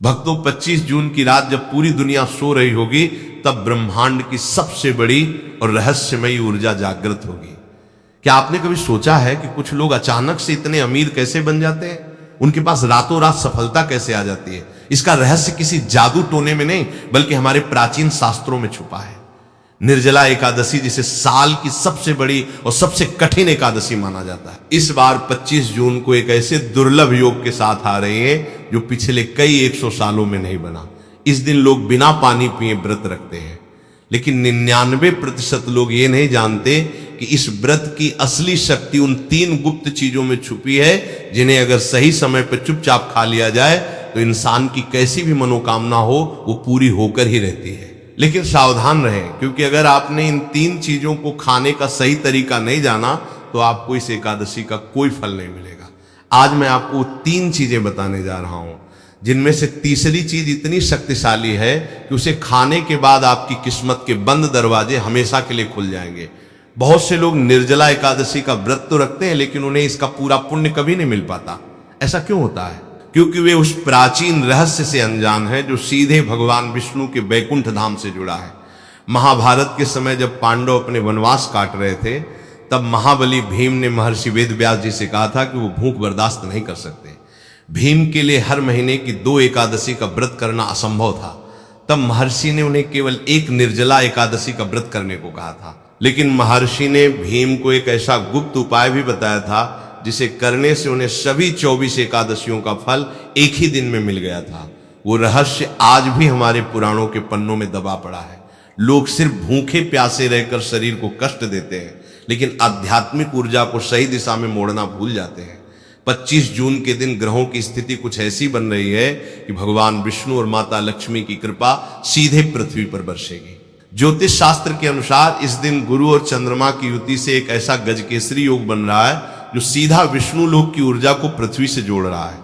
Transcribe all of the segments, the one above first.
भक्तों, 25 जून की रात जब पूरी दुनिया सो रही होगी, तब ब्रह्मांड की सबसे बड़ी और रहस्यमयी ऊर्जा जागृत होगी। क्या आपने कभी सोचा है कि कुछ लोग अचानक से इतने अमीर कैसे बन जाते हैं? उनके पास रातों रात सफलता कैसे आ जाती है? इसका रहस्य किसी जादू टोने में नहीं, बल्कि हमारे प्राचीन शास्त्रों में छुपा है। निर्जला एकादशी, जिसे साल की सबसे बड़ी और सबसे कठिन एकादशी माना जाता है, इस बार 25 जून को एक ऐसे दुर्लभ योग के साथ आ रही है जो पिछले कई 100 सालों में नहीं बना। इस दिन लोग बिना पानी पिए व्रत रखते हैं, लेकिन 99% लोग ये नहीं जानते कि इस व्रत की असली शक्ति उन 3 गुप्त चीजों में छुपी है, जिन्हें अगर सही समय पर चुपचाप खा लिया जाए तो इंसान की कैसी भी मनोकामना हो वो पूरी होकर ही रहती है। लेकिन सावधान रहें, क्योंकि अगर आपने इन 3 चीजों को खाने का सही तरीका नहीं जाना तो आपको इस एकादशी का कोई फल नहीं मिलेगा। आज मैं आपको 3 चीजें बताने जा रहा हूं, जिनमें से तीसरी चीज इतनी शक्तिशाली है कि उसे खाने के बाद आपकी किस्मत के बंद दरवाजे हमेशा के लिए खुल जाएंगे। बहुत से लोग निर्जला एकादशी का व्रत तो रखते हैं, लेकिन उन्हें इसका पूरा पुण्य कभी नहीं मिल पाता। ऐसा क्यों होता है? क्योंकि वे उस प्राचीन रहस्य से अनजान है जो सीधे भगवान विष्णु के बैकुंठ धाम से जुड़ा है। महाभारत के समय जब पांडव अपने वनवास काट रहे थे, तब महाबली भीम ने महर्षि वेदव्यास जी से कहा था कि वो भूख बर्दाश्त नहीं कर सकते। भीम के लिए हर महीने की 2 एकादशी का व्रत करना असंभव था। तब महर्षि ने उन्हें केवल एक निर्जला एकादशी का व्रत करने को कहा था। लेकिन महर्षि ने भीम को एक ऐसा गुप्त उपाय भी बताया था जिसे करने से उन्हें सभी 24 एकादशियों का फल एक ही दिन में मिल गया था। वो रहस्य आज भी हमारे पुराणों के पन्नों में दबा पड़ा है। लोग सिर्फ भूखे प्यासे रहकर शरीर को कष्ट देते हैं, लेकिन आध्यात्मिक ऊर्जा को सही दिशा में मोड़ना भूल जाते हैं। 25 जून के दिन ग्रहों की स्थिति कुछ ऐसी बन रही है कि भगवान विष्णु और माता लक्ष्मी की कृपा सीधे पृथ्वी पर बरसेगी। ज्योतिष शास्त्र के अनुसार इस दिन गुरु और चंद्रमा की युति से एक ऐसा गजकेसरी योग बन रहा है जो सीधा विष्णु लोक की ऊर्जा को पृथ्वी से जोड़ रहा है।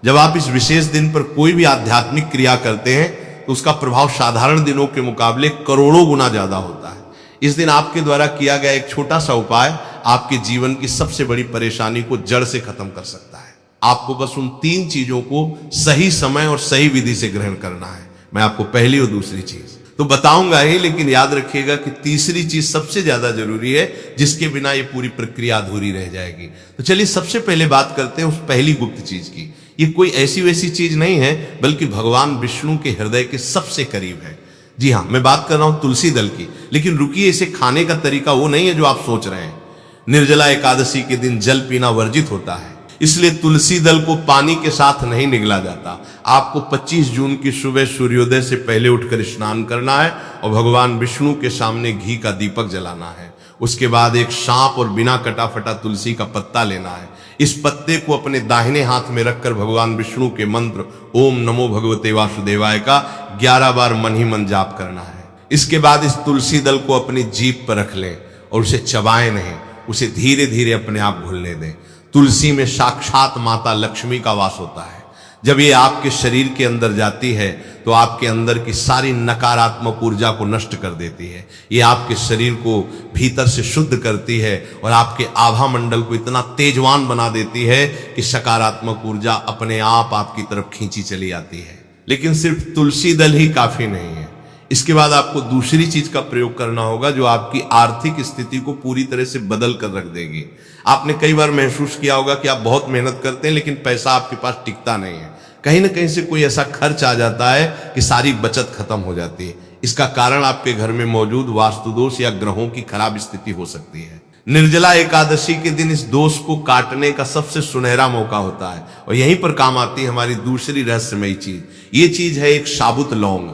जब आप इस विशेष दिन पर कोई भी आध्यात्मिक क्रिया करते हैं तो उसका प्रभाव साधारण दिनों के मुकाबले करोड़ों गुना ज्यादा होता है। इस दिन आपके द्वारा किया गया एक छोटा सा उपाय आपके जीवन की सबसे बड़ी परेशानी को जड़ से खत्म कर सकता है। आपको बस उन 3 चीजों को सही समय और सही विधि से ग्रहण करना है। मैं आपको पहली और दूसरी चीज तो बताऊंगा ही, लेकिन याद रखिएगा कि तीसरी चीज सबसे ज्यादा जरूरी है, जिसके बिना ये पूरी प्रक्रिया अधूरी रह जाएगी। तो चलिए सबसे पहले बात करते हैं उस पहली गुप्त चीज की। ये कोई ऐसी वैसी चीज नहीं है, बल्कि भगवान विष्णु के हृदय के सबसे करीब है। जी हाँ, मैं बात कर रहा हूं तुलसी दल की। लेकिन रुकिए, इसे खाने का तरीका वो नहीं है जो आप सोच रहे हैं। निर्जला एकादशी के दिन जल पीना वर्जित होता है, इसलिए तुलसी दल को पानी के साथ नहीं निगला जाता। आपको 25 जून की सुबह सूर्योदय से पहले उठकर स्नान करना है और भगवान विष्णु के सामने घी का दीपक जलाना है। उसके बाद एक सांप और बिना कटा फटा तुलसी का पत्ता लेना है। इस पत्ते को अपने दाहिने हाथ में रखकर भगवान विष्णु के मंत्र ओम नमो भगवते वासुदेवाय का 11 बार मन ही मन जाप करना है। इसके बाद इस तुलसी दल को अपनी जीभ पर रख लें और उसे चबाएं नहीं, उसे धीरे धीरे अपने आप घुलने दें। तुलसी में साक्षात माता लक्ष्मी का वास होता है। जब ये आपके शरीर के अंदर जाती है तो आपके अंदर की सारी नकारात्मक ऊर्जा को नष्ट कर देती है। ये आपके शरीर को भीतर से शुद्ध करती है और आपके आभा मंडल को इतना तेजवान बना देती है कि सकारात्मक ऊर्जा अपने आप आपकी तरफ खींची चली आती है। लेकिन सिर्फ तुलसी दल ही काफी नहीं है। इसके बाद आपको दूसरी चीज का प्रयोग करना होगा जो आपकी आर्थिक स्थिति को पूरी तरह से बदल कर रख देगी। आपने कई बार महसूस किया होगा कि आप बहुत मेहनत करते हैं, लेकिन पैसा आपके पास टिकता नहीं है। कहीं ना कहीं से कोई ऐसा खर्च आ जाता है कि सारी बचत खत्म हो जाती है। इसका कारण आपके घर में मौजूद वास्तु दोष या ग्रहों की खराब स्थिति हो सकती है। निर्जला एकादशी के दिन इस दोष को काटने का सबसे सुनहरा मौका होता है और यहीं पर काम आती है हमारी दूसरी रहस्यमयी चीज। ये चीज है एक साबुत लौंग।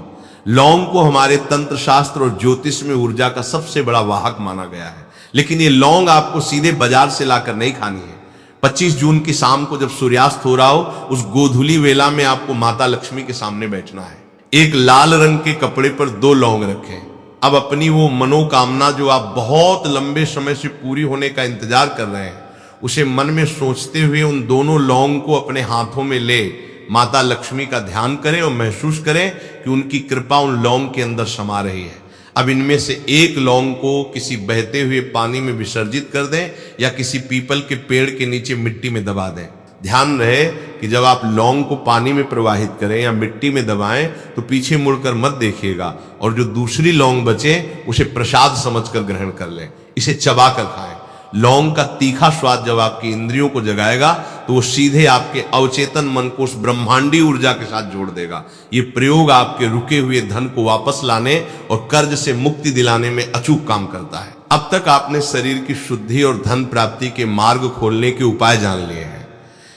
लौंग को हमारे तंत्र शास्त्र और ज्योतिष में ऊर्जा का सबसे बड़ा वाहक माना गया है। लेकिन ये लौंग आपको सीधे बाजार से लाकर नहीं खानी है। 25 जून की शाम को जब सूर्यास्त हो रहा हो, उस गोधूली वेला में आपको माता लक्ष्मी के सामने बैठना है। एक लाल रंग के कपड़े पर 2 लौंग रखें। अब अपनी वो मनोकामना जो आप बहुत लंबे समय से पूरी होने का इंतजार कर रहे हैं, उसे मन में सोचते हुए उन दोनों लौंग को अपने हाथों में ले माता लक्ष्मी का ध्यान करें और महसूस करें कि उनकी कृपा उन लौंग के अंदर समा रही है। अब इनमें से एक लौंग को किसी बहते हुए पानी में विसर्जित कर दें या किसी पीपल के पेड़ के नीचे मिट्टी में दबा दें। ध्यान रहे कि जब आप लौंग को पानी में प्रवाहित करें या मिट्टी में दबाएं तो पीछे मुड़कर मत देखिएगा, और जो दूसरी लौंग बचे उसे प्रसाद समझकर ग्रहण कर लें, इसे चबा कर खाएं। लौंग का तीखा स्वाद जब आपकी इंद्रियों को जगाएगा तो वो सीधे आपके अवचेतन मन को उस ब्रह्मांडी ऊर्जा के साथ जोड़ देगा। ये प्रयोग आपके रुके हुए धन को वापस लाने और कर्ज से मुक्ति दिलाने में अचूक काम करता है। अब तक आपने शरीर की शुद्धि और धन प्राप्ति के मार्ग खोलने के उपाय जान लिए हैं,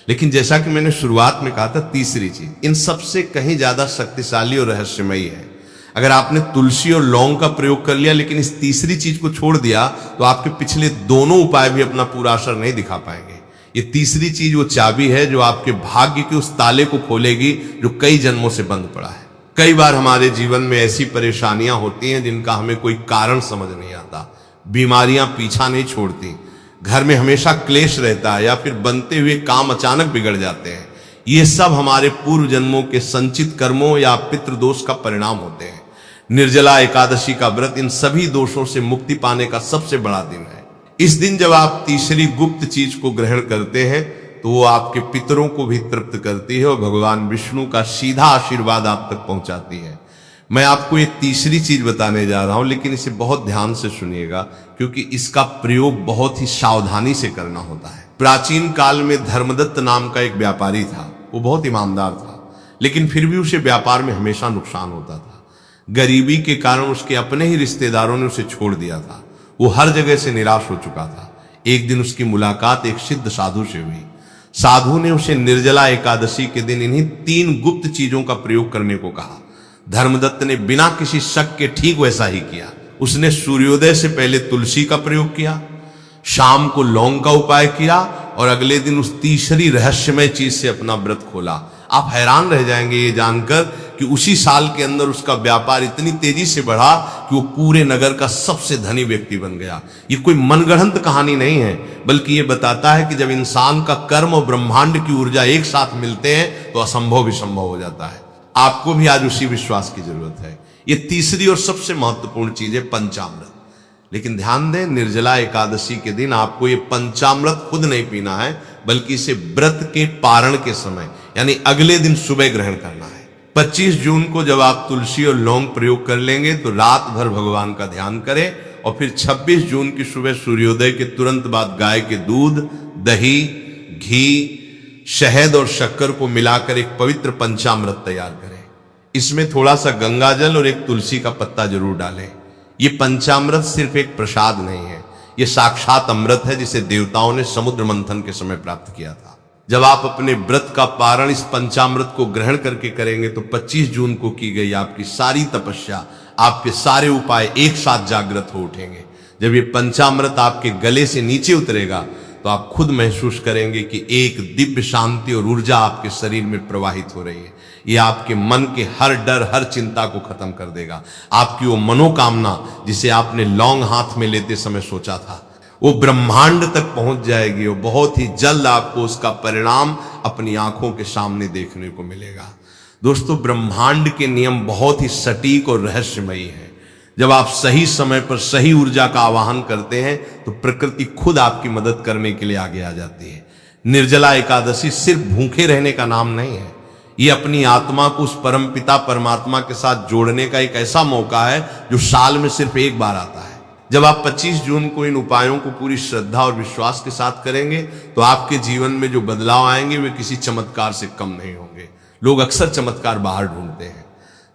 लेकिन जैसा कि मैंने शुरुआत में कहा था, तीसरी चीज इन सबसे कहीं ज्यादा शक्तिशाली और रहस्यमयी है। अगर आपने तुलसी और लौंग का प्रयोग कर लिया लेकिन इस तीसरी चीज को छोड़ दिया तो आपके पिछले दोनों उपाय भी अपना पूरा असर नहीं दिखा पाएंगे। ये तीसरी चीज वो चाबी है जो आपके भाग्य के उस ताले को खोलेगी जो कई जन्मों से बंद पड़ा है। कई बार हमारे जीवन में ऐसी परेशानियां होती हैं जिनका हमें कोई कारण समझ नहीं आता। बीमारियां पीछा नहीं छोड़ती, घर में हमेशा क्लेश रहता है, या फिर बनते हुए काम अचानक बिगड़ जाते हैं। ये सब हमारे पूर्व जन्मों के संचित कर्मों या पितृदोष का परिणाम होते हैं। निर्जला एकादशी का व्रत इन सभी दोषों से मुक्ति पाने का सबसे बड़ा दिन है। इस दिन जब आप तीसरी गुप्त चीज को ग्रहण करते हैं तो वो आपके पितरों को भी तृप्त करती है और भगवान विष्णु का सीधा आशीर्वाद आप तक पहुंचाती है। मैं आपको ये तीसरी चीज बताने जा रहा हूं, लेकिन इसे बहुत ध्यान से सुनिएगा क्योंकि इसका प्रयोग बहुत ही सावधानी से करना होता है। प्राचीन काल में धर्मदत्त नाम का एक व्यापारी था। वो बहुत ईमानदार था, लेकिन फिर भी उसे व्यापार में हमेशा नुकसान होता था। गरीबी के कारण उसके अपने ही रिश्तेदारों ने उसे छोड़ दिया था। वो हर जगह से निराश हो चुका था। एक दिन उसकी मुलाकात एक सिद्ध साधु से हुई। साधु ने उसे निर्जला एकादशी के दिन इन्हीं 3 गुप्त चीजों का प्रयोग करने को कहा। धर्मदत्त ने बिना किसी शक के ठीक वैसा ही किया। उसने सूर्योदय से पहले तुलसी का प्रयोग किया, शाम को लौंग का उपाय किया और अगले दिन उस तीसरी रहस्यमय चीज से अपना व्रत खोला। आप हैरान रह जाएंगे ये जानकर कि उसी साल के अंदर उसका व्यापार इतनी तेजी से बढ़ा कि वो पूरे नगर का सबसे धनी व्यक्ति बन गया। ये कोई मनगढ़ंत कहानी नहीं है, बल्कि ये बताता है कि जब इंसान का कर्म और ब्रह्मांड की ऊर्जा एक साथ मिलते हैं तो असंभव भी संभव हो जाता है। आपको भी आज उसी विश्वास की जरूरत है। ये तीसरी और सबसे महत्वपूर्ण चीज है पंचामृत। लेकिन ध्यान दें, निर्जला एकादशी के दिन आपको ये पंचामृत खुद नहीं पीना है, बल्कि इसे व्रत के पारण के समय यानी अगले दिन सुबह ग्रहण करना है। 25 जून को जब आप तुलसी और लौंग प्रयोग कर लेंगे तो रात भर भगवान का ध्यान करें और फिर 26 जून की सुबह सूर्योदय के तुरंत बाद गाय के दूध, दही, घी, शहद और शक्कर को मिलाकर एक पवित्र पंचामृत तैयार करें। इसमें थोड़ा सा गंगाजल और एक तुलसी का पत्ता जरूर डालें। ये पंचामृत सिर्फ एक प्रसाद नहीं है, ये साक्षात अमृत है जिसे देवताओं ने समुद्र मंथन के समय प्राप्त किया था। जब आप अपने व्रत का पारण इस पंचामृत को ग्रहण करके करेंगे तो 25 जून को की गई आपकी सारी तपस्या, आपके सारे उपाय एक साथ जागृत हो उठेंगे। जब ये पंचामृत आपके गले से नीचे उतरेगा तो आप खुद महसूस करेंगे कि एक दिव्य शांति और ऊर्जा आपके शरीर में प्रवाहित हो रही है। ये आपके मन के हर डर, हर चिंता को खत्म कर देगा। आपकी वो मनोकामना जिसे आपने लौंग हाथ में लेते समय सोचा था, वो ब्रह्मांड तक पहुंच जाएगी और बहुत ही जल्द आपको उसका परिणाम अपनी आंखों के सामने देखने को मिलेगा। दोस्तों, ब्रह्मांड के नियम बहुत ही सटीक और रहस्यमयी है। जब आप सही समय पर सही ऊर्जा का आवाहन करते हैं तो प्रकृति खुद आपकी मदद करने के लिए आगे आ जाती है। निर्जला एकादशी सिर्फ भूखे रहने का नाम नहीं है, ये अपनी आत्मा को उस परम पिता परमात्मा के साथ जोड़ने का एक ऐसा मौका है जो साल में सिर्फ एक बार आता है। जब आप 25 जून को इन उपायों को पूरी श्रद्धा और विश्वास के साथ करेंगे तो आपके जीवन में जो बदलाव आएंगे वे किसी चमत्कार से कम नहीं होंगे। लोग अक्सर चमत्कार बाहर ढूंढते हैं,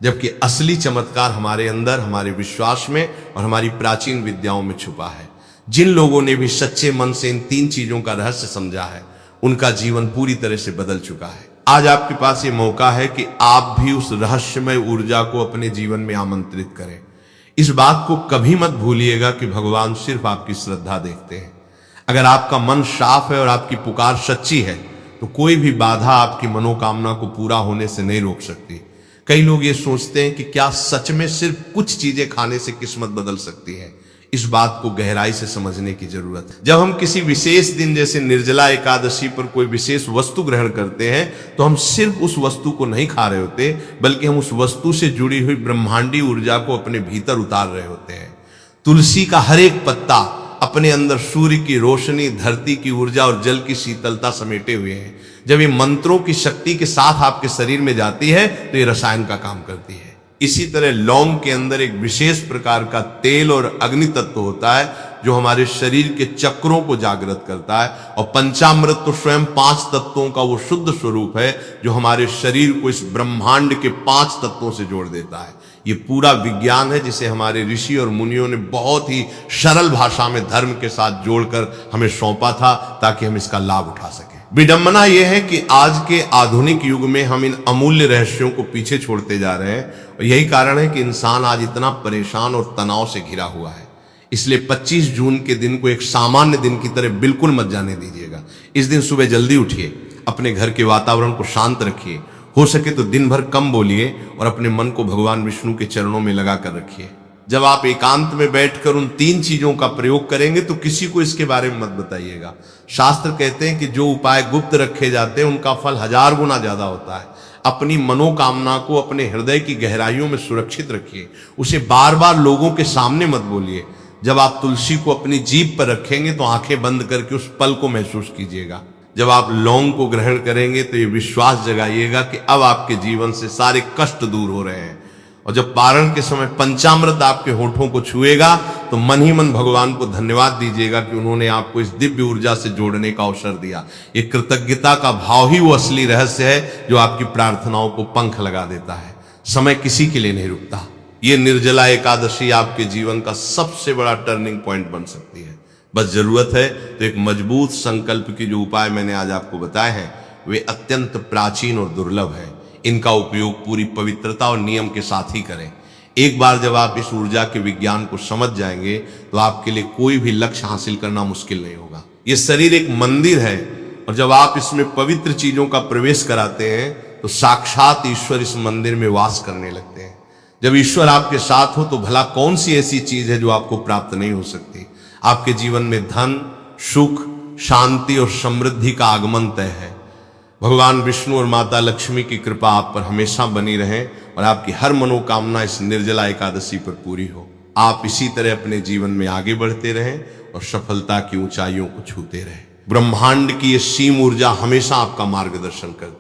जबकि असली चमत्कार हमारे अंदर, हमारे विश्वास में और हमारी प्राचीन विद्याओं में छुपा है। जिन लोगों ने भी सच्चे मन से इन 3 चीजों का रहस्य समझा है, उनका जीवन पूरी तरह से बदल चुका है। आज आपके पास ये मौका है कि आप भी उस रहस्यमय ऊर्जा को अपने जीवन में आमंत्रित करें। इस बात को कभी मत भूलिएगा कि भगवान सिर्फ आपकी श्रद्धा देखते हैं। अगर आपका मन साफ है और आपकी पुकार सच्ची है तो कोई भी बाधा आपकी मनोकामना को पूरा होने से नहीं रोक सकती। कई लोग ये सोचते हैं कि क्या सच में सिर्फ कुछ चीजें खाने से किस्मत बदल सकती है। इस बात को गहराई से समझने की जरूरत है। जब हम किसी विशेष दिन जैसे निर्जला एकादशी पर कोई विशेष वस्तु ग्रहण करते हैं तो हम सिर्फ उस वस्तु को नहीं खा रहे होते, बल्कि हम उस वस्तु से जुड़ी हुई ब्रह्मांडी ऊर्जा को अपने भीतर उतार रहे होते हैं। तुलसी का हर एक पत्ता अपने अंदर सूर्य की रोशनी, धरती की ऊर्जा और जल की शीतलता समेटे हुए हैं। जब ये मंत्रों की शक्ति के साथ आपके शरीर में जाती है तो ये रसायन का काम करती है। इसी तरह लौंग के अंदर एक विशेष प्रकार का तेल और अग्नि तत्व होता है जो हमारे शरीर के चक्रों को जागृत करता है, और पंचामृत तो स्वयं 5 तत्वों का वो शुद्ध स्वरूप है जो हमारे शरीर को इस ब्रह्मांड के 5 तत्वों से जोड़ देता है। ये पूरा विज्ञान है जिसे हमारे ऋषि और मुनियों ने बहुत ही सरल भाषा में धर्म के साथ जोड़कर हमें सौंपा था ताकि हम इसका लाभ उठा सकें। विडंबना यह है कि आज के आधुनिक युग में हम इन अमूल्य रहस्यों को पीछे छोड़ते जा रहे हैं, और यही कारण है कि इंसान आज इतना परेशान और तनाव से घिरा हुआ है। इसलिए 25 जून के दिन को एक सामान्य दिन की तरह बिल्कुल मत जाने दीजिएगा। इस दिन सुबह जल्दी उठिए, अपने घर के वातावरण को शांत रखिए, हो सके तो दिन भर कम बोलिए और अपने मन को भगवान विष्णु के चरणों में लगा कर रखिए। जब आप एकांत में बैठकर उन 3 चीजों का प्रयोग करेंगे तो किसी को इसके बारे में मत बताइएगा। शास्त्र कहते हैं कि जो उपाय गुप्त रखे जाते हैं उनका फल 1000 गुना ज्यादा होता है। अपनी मनोकामना को अपने हृदय की गहराइयों में सुरक्षित रखिए, उसे बार बार लोगों के सामने मत बोलिए। जब आप तुलसी को अपनी जीभ पर रखेंगे तो आंखें बंद करके उस पल को महसूस कीजिएगा। जब आप लौंग को ग्रहण करेंगे तो ये विश्वास जगाइएगा कि अब आपके जीवन से सारे कष्ट दूर हो रहे हैं। और जब पारण के समय पंचामृत आपके होठों को छुएगा तो मन ही मन भगवान को धन्यवाद दीजिएगा कि उन्होंने आपको इस दिव्य ऊर्जा से जोड़ने का अवसर दिया। ये कृतज्ञता का भाव ही वो असली रहस्य है जो आपकी प्रार्थनाओं को पंख लगा देता है। समय किसी के लिए नहीं रुकता। ये निर्जला एकादशी आपके जीवन का सबसे बड़ा टर्निंग पॉइंट बन सकती है। बस जरूरत है तो एक मजबूत संकल्प की। जो उपाय मैंने आज आपको बताए हैं वे अत्यंत प्राचीन और दुर्लभ है। इनका उपयोग पूरी पवित्रता और नियम के साथ ही करें। एक बार जब आप इस ऊर्जा के विज्ञान को समझ जाएंगे तो आपके लिए कोई भी लक्ष्य हासिल करना मुश्किल नहीं होगा। ये शरीर एक मंदिर है, और जब आप इसमें पवित्र चीजों का प्रवेश कराते हैं तो साक्षात ईश्वर इस मंदिर में वास करने लगते हैं। जब ईश्वर आपके साथ हो तो भला कौन सी ऐसी चीज है जो आपको प्राप्त नहीं हो सकती। आपके जीवन में धन, सुख, शांति और समृद्धि का आगमन तय है। भगवान विष्णु और माता लक्ष्मी की कृपा आप पर हमेशा बनी रहे और आपकी हर मनोकामना इस निर्जला एकादशी पर पूरी हो। आप इसी तरह अपने जीवन में आगे बढ़ते रहें और सफलता की ऊंचाइयों को छूते रहें। ब्रह्मांड की ये सीम ऊर्जा हमेशा आपका मार्गदर्शन करती है।